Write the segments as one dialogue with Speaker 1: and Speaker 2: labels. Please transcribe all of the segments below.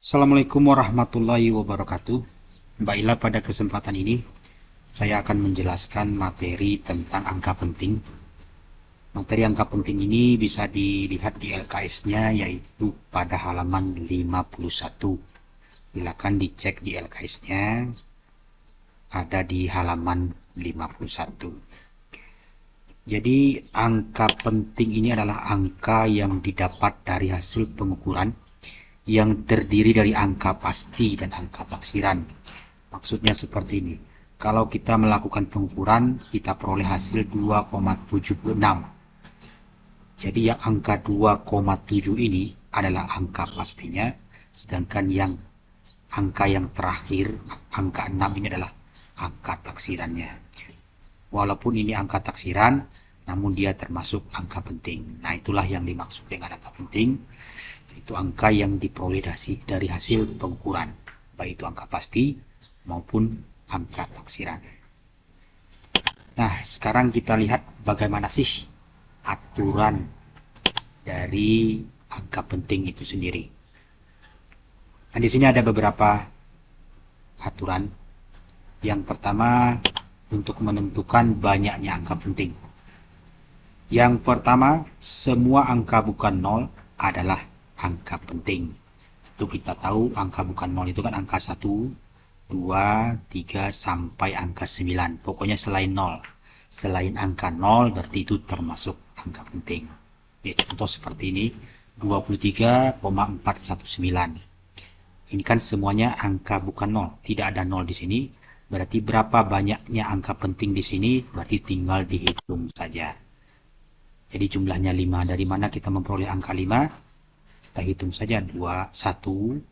Speaker 1: Assalamualaikum warahmatullahi wabarakatuh. Mbak Ila, pada kesempatan ini saya akan menjelaskan materi tentang angka penting. Materi angka penting ini bisa dilihat di LKS-nya, yaitu pada halaman 51. Silakan dicek di LKS-nya, ada di halaman 51. Jadi angka penting ini adalah angka yang didapat dari hasil pengukuran yang terdiri dari angka pasti dan angka taksiran. Maksudnya seperti ini. Kalau kita melakukan pengukuran, kita peroleh hasil 2,76. Jadi yang angka 2,7 ini adalah angka pastinya, sedangkan yang angka yang terakhir, angka 6 ini adalah angka taksirannya. Walaupun ini angka taksiran, namun dia termasuk angka penting. Nah, itulah yang dimaksud dengan angka penting. Itu angka yang diperoleh dari hasil pengukuran, baik itu angka pasti maupun angka taksiran. Nah, sekarang kita lihat bagaimana sih aturan dari angka penting itu sendiri. Nah, di sini ada beberapa aturan. Yang pertama, untuk menentukan banyaknya angka penting. Yang pertama, semua angka bukan 0 adalah angka penting. Itu kita tahu angka bukan 0 itu kan angka 1, 2, 3 sampai angka 9. Pokoknya selain 0. Selain angka 0 berarti itu termasuk angka penting. Ya, contoh seperti ini, 23,419. Ini kan semuanya angka bukan 0, tidak ada 0 di sini. Berarti berapa banyaknya angka penting di sini? Berarti tinggal dihitung saja. Jadi jumlahnya 5. Dari mana kita memperoleh angka 5? Kita hitung saja 2, 1,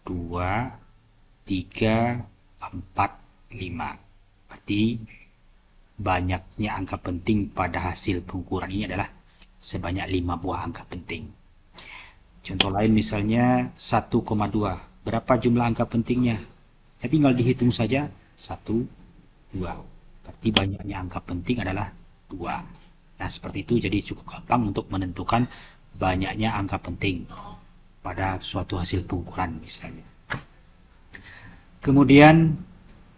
Speaker 1: 2, 3, 4, 5. Berarti banyaknya angka penting pada hasil pengukuran ini adalah sebanyak 5 buah angka penting. Contoh lain misalnya 1,2. Berapa jumlah angka pentingnya? Ya tinggal dihitung saja 1, 2. Berarti banyaknya angka penting adalah 2. Nah, seperti itu, jadi cukup gampang untuk menentukan banyaknya angka penting pada suatu hasil pengukuran misalnya. Kemudian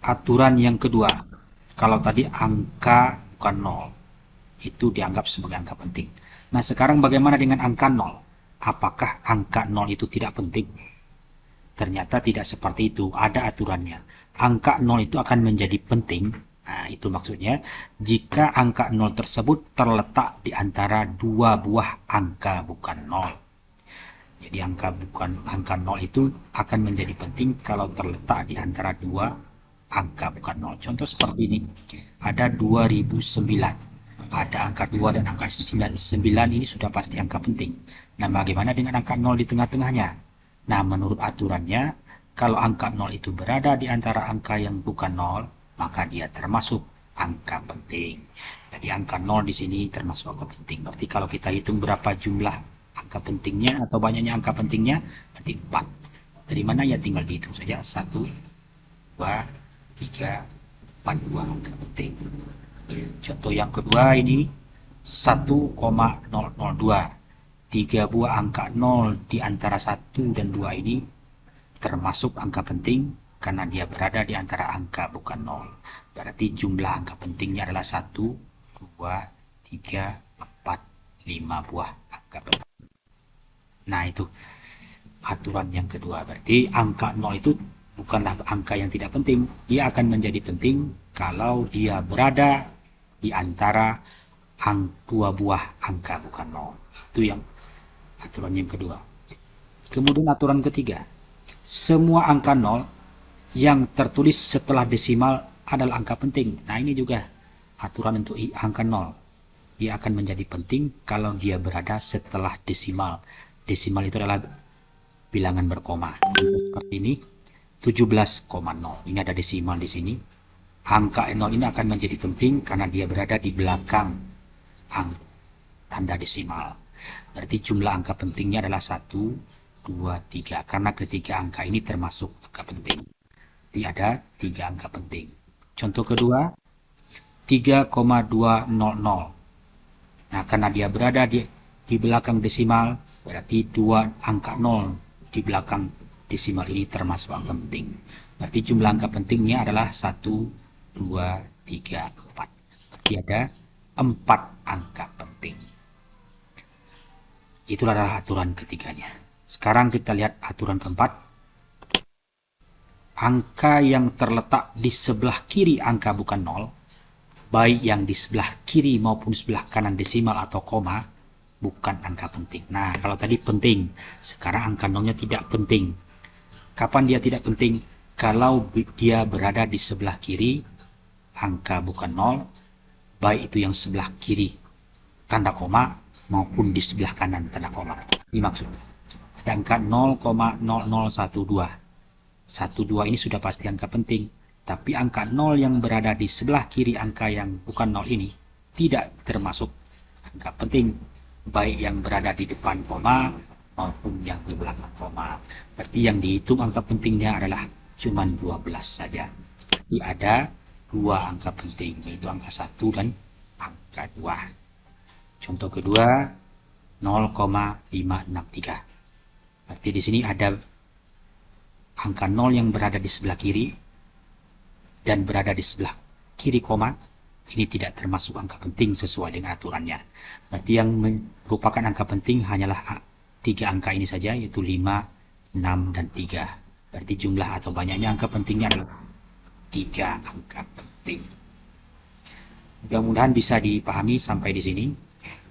Speaker 1: aturan yang kedua, kalau tadi angka bukan 0 itu dianggap sebagai angka penting. Nah, sekarang bagaimana dengan angka 0? Apakah angka 0 itu tidak penting? Ternyata tidak seperti itu, ada aturannya. Angka 0 itu akan menjadi penting. Nah, itu maksudnya jika angka 0 tersebut terletak di antara dua buah angka bukan 0. Jadi angka 0 itu akan menjadi penting kalau terletak di antara dua angka bukan 0. Contoh seperti ini. Ada 2009. Ada angka 2 dan angka 9. 9 ini sudah pasti angka penting. Nah, bagaimana dengan angka 0 di tengah-tengahnya? Nah, menurut aturannya, kalau angka 0 itu berada di antara angka yang bukan 0, maka dia termasuk angka penting. Jadi angka 0 di sini termasuk angka penting. Berarti kalau kita hitung berapa jumlah angka pentingnya atau banyaknya angka pentingnya, berarti 4. Dari mana ya? Tinggal dihitung saja. 1, 2, 3, 4 buah angka penting. Contoh yang kedua ini 1,002. 3 buah angka 0 di antara 1 dan 2 ini termasuk angka penting karena dia berada di antara angka bukan 0. Berarti jumlah angka pentingnya adalah 1, 2, 3, 4, 5 buah angka penting. Nah, itu aturan yang kedua. Berarti angka 0 itu bukanlah angka yang tidak penting. Dia akan menjadi penting kalau dia berada di antara dua buah angka bukan 0. Itu yang aturan yang kedua. Kemudian aturan ketiga. Semua angka 0 yang tertulis setelah desimal adalah angka penting. Nah, ini juga aturan untuk angka 0. Dia akan menjadi penting kalau dia berada setelah desimal. Desimal itu adalah bilangan berkoma. Seperti ini 17,0. Ini ada desimal di sini. Angka 0 ini akan menjadi penting karena dia berada di belakang tanda desimal. Berarti jumlah angka pentingnya adalah 1, 2, 3. Karena ketiga angka ini termasuk angka penting. Jadi ada 3 angka penting. Contoh kedua, 3,200. Nah, karena dia berada di belakang desimal, berarti 2 angka 0 di belakang desimal ini termasuk angka penting. Berarti jumlah angka pentingnya adalah 1, 2, 3, 4. Berarti ada 4 angka penting. Itulah adalah aturan ketiganya. Sekarang kita lihat aturan keempat. Angka yang terletak di sebelah kiri angka bukan 0, baik yang di sebelah kiri maupun sebelah kanan desimal atau koma, bukan angka penting. Nah, kalau tadi penting, sekarang angka 0-nya tidak penting. Kapan dia tidak penting? Kalau dia berada di sebelah kiri angka bukan 0, baik itu yang sebelah kiri tanda koma maupun di sebelah kanan tanda koma. Ini maksudnya. Ada angka 0,0012. 12 ini sudah pasti angka penting. Tapi angka 0 yang berada di sebelah kiri angka yang bukan 0 ini tidak termasuk angka penting. Baik yang berada di depan koma maupun yang di belakang koma. Berarti yang dihitung angka pentingnya adalah cuma 12 saja. Berarti ada 2 angka penting, yaitu angka 1 dan angka 2. Contoh kedua 0,563. Berarti di sini ada angka 0 yang berada di sebelah kiri dan berada di sebelah kiri koma. Ini tidak termasuk angka penting sesuai dengan aturannya. Berarti yang merupakan angka penting hanyalah 3 angka ini saja, yaitu 5, 6, dan 3. Berarti jumlah atau banyaknya angka pentingnya adalah 3 angka penting. Mudah-mudahan bisa dipahami sampai di sini.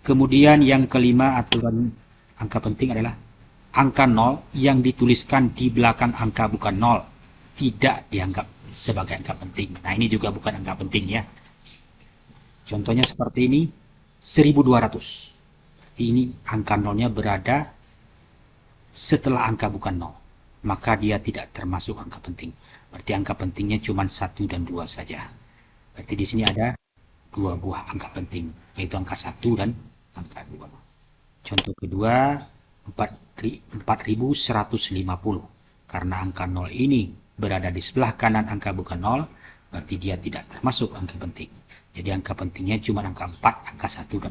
Speaker 1: Kemudian yang kelima aturan angka penting adalah angka 0 yang dituliskan di belakang angka bukan 0 tidak dianggap sebagai angka penting. Nah, ini juga bukan angka penting ya. Contohnya seperti ini, 1200. Ini angka 0-nya berada setelah angka bukan 0. Maka dia tidak termasuk angka penting. Berarti angka pentingnya cuma 1 dan 2 saja. Berarti di sini ada 2 buah angka penting, yaitu angka 1 dan angka 2. Contoh kedua, 4150. Karena angka 0 ini berada di sebelah kanan angka bukan 0, berarti dia tidak termasuk angka penting. Jadi angka pentingnya cuma angka 4, angka 1, dan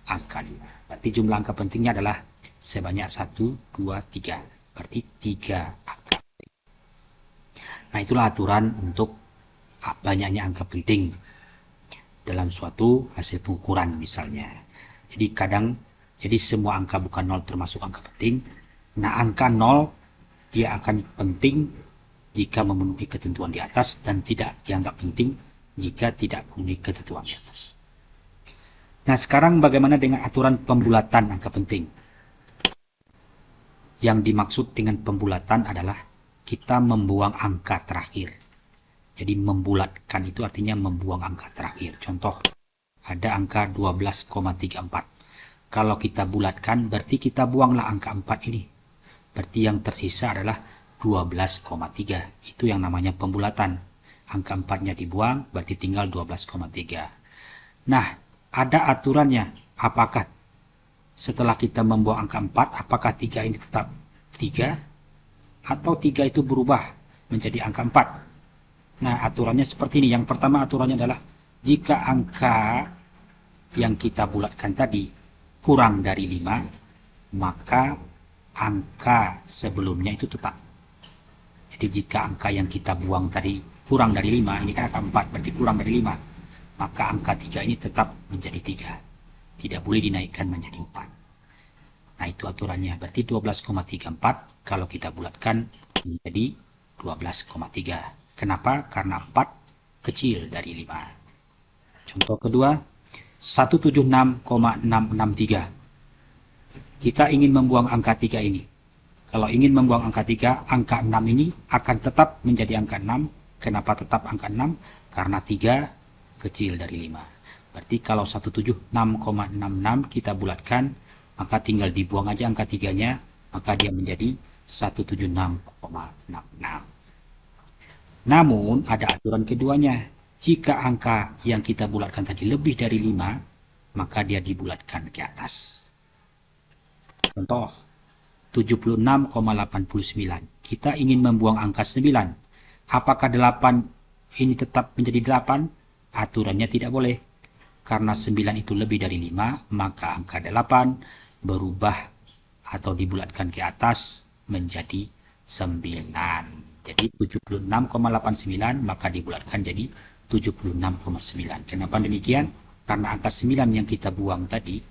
Speaker 1: angka 2. Berarti jumlah angka pentingnya adalah sebanyak 1, 2, 3. Berarti 3 angka penting. Nah, itulah aturan untuk banyaknya angka penting dalam suatu hasil pengukuran misalnya. Jadi semua angka bukan 0 termasuk angka penting. Nah, angka 0 dia akan penting jika memenuhi ketentuan di atas dan tidak dianggap penting jika tidak memenuhi ketentuan di atas. Nah, sekarang bagaimana dengan aturan pembulatan angka penting? Yang dimaksud dengan pembulatan adalah kita membuang angka terakhir. Jadi membulatkan itu artinya membuang angka terakhir. Contoh, ada angka 12,34. Kalau kita bulatkan, berarti kita buanglah angka 4 ini. Berarti yang tersisa adalah 12,3. Itu yang namanya pembulatan. Angka 4-nya dibuang, berarti tinggal 12,3. Nah, ada aturannya. Apakah setelah kita membuang angka 4, apakah 3 ini tetap 3? Atau 3 itu berubah menjadi angka 4? Nah, aturannya seperti ini. Yang pertama aturannya adalah jika angka yang kita bulatkan tadi kurang dari 5, maka angka sebelumnya itu tetap. Jadi jika angka yang kita buang tadi kurang dari 5, ini kan angka 4, berarti kurang dari 5, maka angka 3 ini tetap menjadi 3. Tidak boleh dinaikkan menjadi 4. Nah, itu aturannya. Berarti 12,34 kalau kita bulatkan menjadi 12,3. Kenapa? Karena 4 kecil dari 5. Contoh kedua, 176,663. Kita ingin membuang angka 3 ini. Kalau ingin membuang angka 3, angka 6 ini akan tetap menjadi angka 6. Kenapa tetap angka 6? Karena 3 kecil dari 5. Berarti kalau 176,66 kita bulatkan, maka tinggal dibuang aja angka 3-nya, maka dia menjadi 176,66. Namun ada aturan keduanya. Jika angka yang kita bulatkan tadi lebih dari 5, maka dia dibulatkan ke atas. Contoh, 76,89. Kita ingin membuang angka 9. Apakah 8 ini tetap menjadi 8? Aturannya tidak boleh. Karena 9 itu lebih dari 5, maka angka 8 berubah atau dibulatkan ke atas menjadi Jadi 76,89 maka dibulatkan jadi 76,9. Kenapa demikian? Karena angka 9 yang kita buang tadi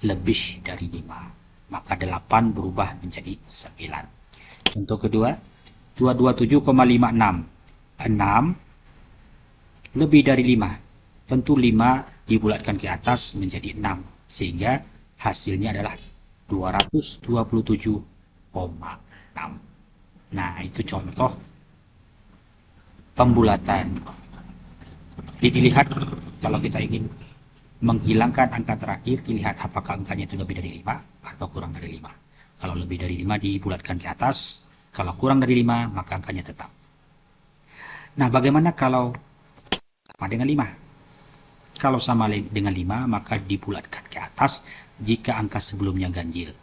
Speaker 1: lebih dari 5. Maka 8 berubah menjadi 9. Contoh kedua, 227,56. 6 lebih dari 5. Tentu 5 dibulatkan ke atas menjadi 6. Sehingga hasilnya adalah 227,6. Nah, itu contoh pembulatan. Jadi dilihat kalau kita ingin menghilangkan angka terakhir, dilihat apakah angkanya itu lebih dari 5 atau kurang dari 5. Kalau lebih dari 5 dibulatkan ke atas, kalau kurang dari 5 maka angkanya tetap. Nah, bagaimana kalau sama dengan 5? Kalau sama dengan 5 maka dibulatkan ke atas jika angka sebelumnya ganjil.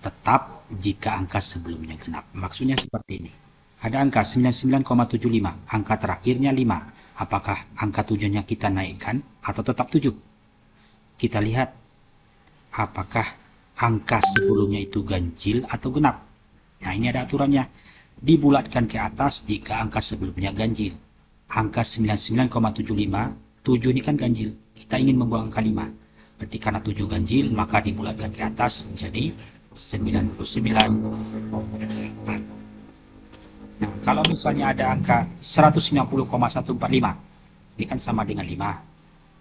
Speaker 1: Tetap jika angka sebelumnya genap. Maksudnya seperti ini. Ada angka 99,75, angka terakhirnya 5. Apakah angka tujuannya kita naikkan atau tetap 7? Kita lihat apakah angka sebelumnya itu ganjil atau genap. Nah, ini ada aturannya. Dibulatkan ke atas jika angka sebelumnya ganjil. Angka 99,75, 7 ini kan ganjil. Kita ingin membuang angka 5. Berarti karena 7 ganjil, maka dibulatkan ke atas menjadi 99,4. Nah, kalau misalnya ada angka 190,145, ini kan sama dengan 5.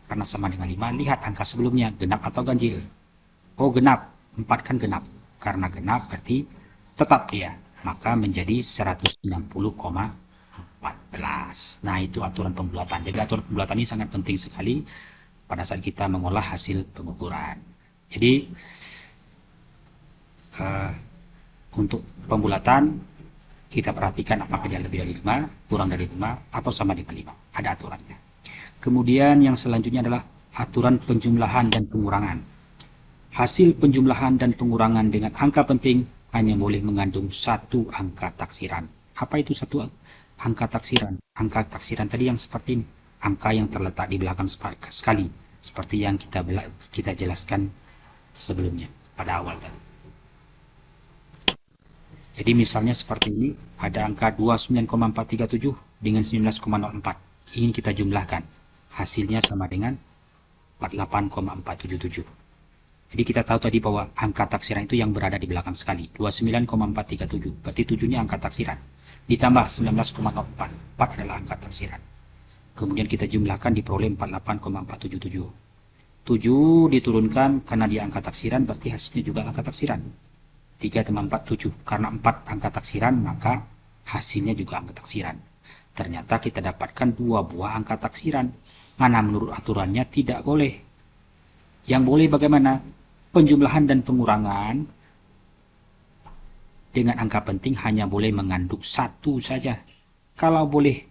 Speaker 1: Karena sama dengan 5, lihat angka sebelumnya, genap atau ganjil. Oh, genap. 4 kan genap. Karena genap berarti tetap dia. Maka menjadi 190,14. Nah, itu aturan pembulatan. Jadi aturan pembulatan ini sangat penting sekali pada saat kita mengolah hasil pengukuran. Jadi untuk pembulatan kita perhatikan apakah dia lebih dari 5, kurang dari 5, atau sama dengan 5. Ada aturannya. Kemudian yang selanjutnya adalah aturan penjumlahan dan pengurangan. Hasil penjumlahan dan pengurangan dengan angka penting hanya boleh mengandung satu angka taksiran. Apa itu satu angka taksiran? Angka taksiran tadi yang seperti ini. Angka yang terletak di belakang sekali. Seperti yang kita jelaskan sebelumnya pada awal tadi. Jadi misalnya seperti ini, ada angka 29,437 dengan 19,04. Ingin kita jumlahkan. Hasilnya sama dengan 48,477. Jadi kita tahu tadi bahwa angka taksiran itu yang berada di belakang sekali. 29,437. Berarti 7-nya angka taksiran. Ditambah 19,04. 4 adalah angka taksiran. Kemudian kita jumlahkan diperoleh 48,477. 7 diturunkan karena dia angka taksiran, berarti hasilnya juga angka taksiran. 3 tambah 4, 7. Karena 4 angka taksiran, maka hasilnya juga angka taksiran. Ternyata kita dapatkan 2 buah angka taksiran. Mana menurut aturannya tidak boleh. Yang boleh bagaimana? Penjumlahan dan pengurangan dengan angka penting hanya boleh mengandung satu saja. Kalau boleh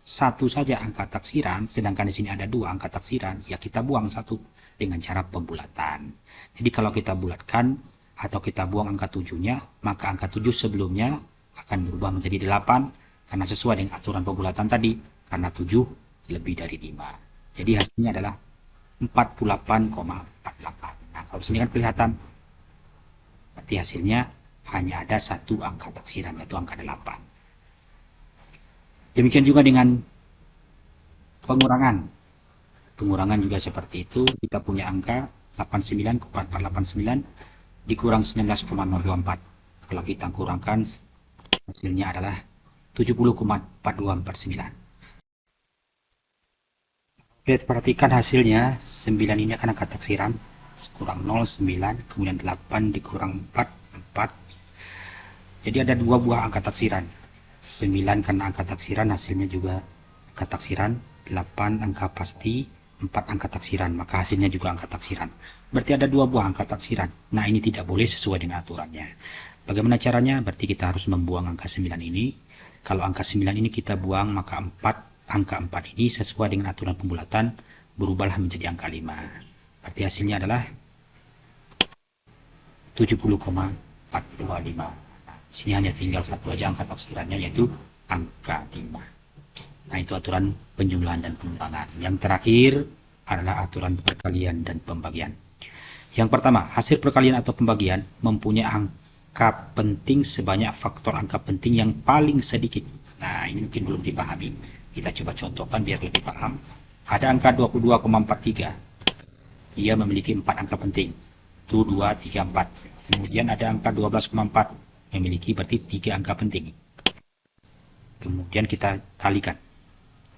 Speaker 1: satu saja angka taksiran, sedangkan di sini ada 2 angka taksiran, ya kita buang satu dengan cara pembulatan. Jadi kalau kita bulatkan atau kita buang angka 7-nya, maka angka 7 sebelumnya akan berubah menjadi 8 karena sesuai dengan aturan pembulatan tadi, karena 7 lebih dari 5. Jadi hasilnya adalah 48,48. Nah, kalau sini kan kelihatan berarti hasilnya hanya ada satu angka taksiran, yaitu angka 8. Demikian juga dengan pengurangan. Pengurangan juga seperti itu. Kita punya angka 89,489 dikurang 19,024. Kalau kita kurangkan, hasilnya adalah 70,4249. Kita perhatikan hasilnya, 9 ini akan angka taksiran, kurang 0, 9, kemudian 8 dikurang 4, 4. Jadi ada 2 buah angka taksiran. 9 karena angka taksiran, hasilnya juga angka taksiran. 8 angka pasti, 4 angka taksiran, maka hasilnya juga angka taksiran. Berarti ada 2 buah angka taksiran. Nah, ini tidak boleh sesuai dengan aturannya. Bagaimana caranya? Berarti kita harus membuang angka 9 ini. Kalau angka 9 ini kita buang, maka angka 4 ini sesuai dengan aturan pembulatan berubahlah menjadi angka 5. Berarti hasilnya adalah 70,425. Nah, sini hanya tinggal satu aja angka taksirannya, yaitu angka 5. Nah, itu aturan penjumlahan dan pengurangan. Yang terakhir adalah aturan perkalian dan pembagian. Yang pertama, hasil perkalian atau pembagian mempunyai angka penting sebanyak faktor angka penting yang paling sedikit. Nah, ini mungkin belum dipahami. Kita coba contohkan biar lebih paham. Ada angka 22,43. Dia memiliki 4 angka penting. Itu 2, 3, 4. Kemudian ada angka 12,4. Memiliki berarti 3 angka penting. Kemudian kita kalikan.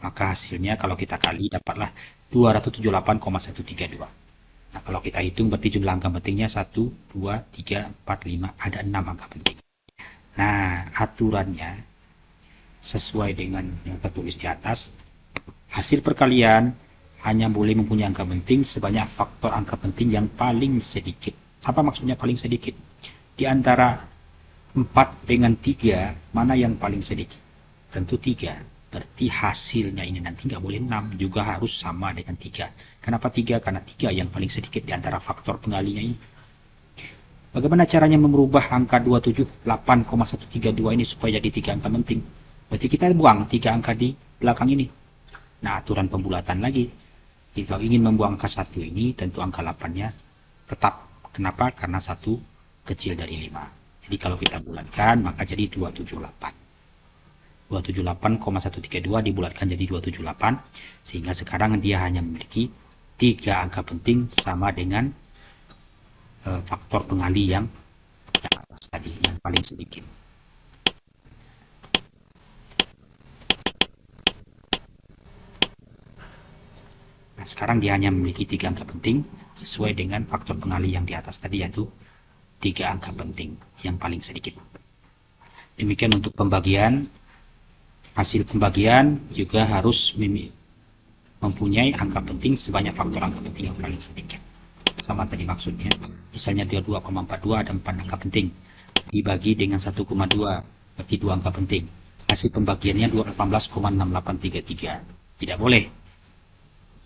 Speaker 1: Maka hasilnya kalau kita kali dapatlah 278,132. Nah, kalau kita hitung berarti jumlah angka pentingnya 1, 2, 3, 4, 5, ada 6 angka penting. Nah, aturannya sesuai dengan yang tertulis di atas. Hasil perkalian hanya boleh mempunyai angka penting sebanyak faktor angka penting yang paling sedikit. Apa maksudnya paling sedikit? Di antara 4 dengan 3, mana yang paling sedikit? Tentu 3. Berarti hasilnya ini nanti nggak boleh 6, juga harus sama dengan 3. Kenapa 3? Karena 3 yang paling sedikit di antara faktor pengalinya ini. Bagaimana caranya merubah angka 278,132 ini supaya jadi 3 angka penting? Berarti kita buang 3 angka di belakang ini. Nah, aturan pembulatan lagi. Kalau ingin membuang angka 1 ini, tentu angka 8-nya tetap. Kenapa? Karena 1 kecil dari 5. Jadi kalau kita bulatkan, maka jadi 278. 278,132 dibulatkan jadi 278, sehingga sekarang dia hanya memiliki 3 angka penting sama dengan faktor pengali yang atas tadi, yang paling sedikit. Nah, sekarang dia hanya memiliki 3 angka penting sesuai dengan faktor pengali yang di atas tadi, yaitu 3 angka penting yang paling sedikit. Demikian untuk pembagian. Hasil pembagian juga harus mempunyai angka penting sebanyak faktor angka penting yang paling sedikit. Sama tadi maksudnya. Misalnya 22,42 ada 4 angka penting. Dibagi dengan 1,2 berarti 2 angka penting. Hasil pembagiannya 18,6833. Tidak boleh.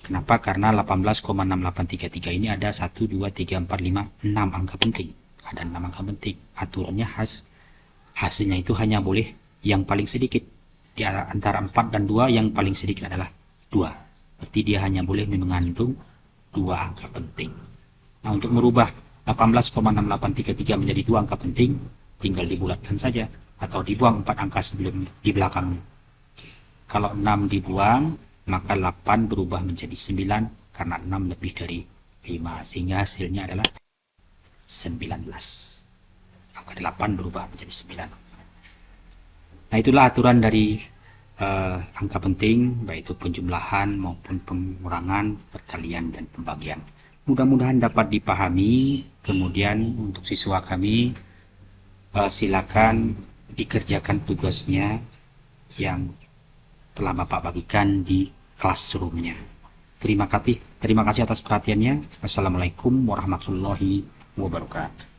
Speaker 1: Kenapa? Karena 18,6833 ini ada 1, 2, 3, 4, 5, 6 angka penting. Ada 6 angka penting. Aturannya hasilnya itu hanya boleh yang paling sedikit. Di antara 4 dan 2 yang paling sedikit adalah 2. Berarti dia hanya boleh mengandung 2 angka penting. Nah, untuk merubah 18,6833 menjadi 2 angka penting, tinggal dibulatkan saja atau dibuang 4 angka sebelum di belakangnya. Kalau 6 dibuang, maka 8 berubah menjadi 9 karena 6 lebih dari 5, sehingga hasilnya adalah 19. Angka 8 berubah menjadi 9. Nah, itulah aturan dari angka penting, baik itu penjumlahan maupun pengurangan, perkalian, dan pembagian. Mudah-mudahan dapat dipahami. Kemudian untuk siswa kami, silakan dikerjakan tugasnya yang telah Bapak bagikan di classroom-nya. Terima kasih atas perhatiannya. Assalamualaikum warahmatullahi wabarakatuh.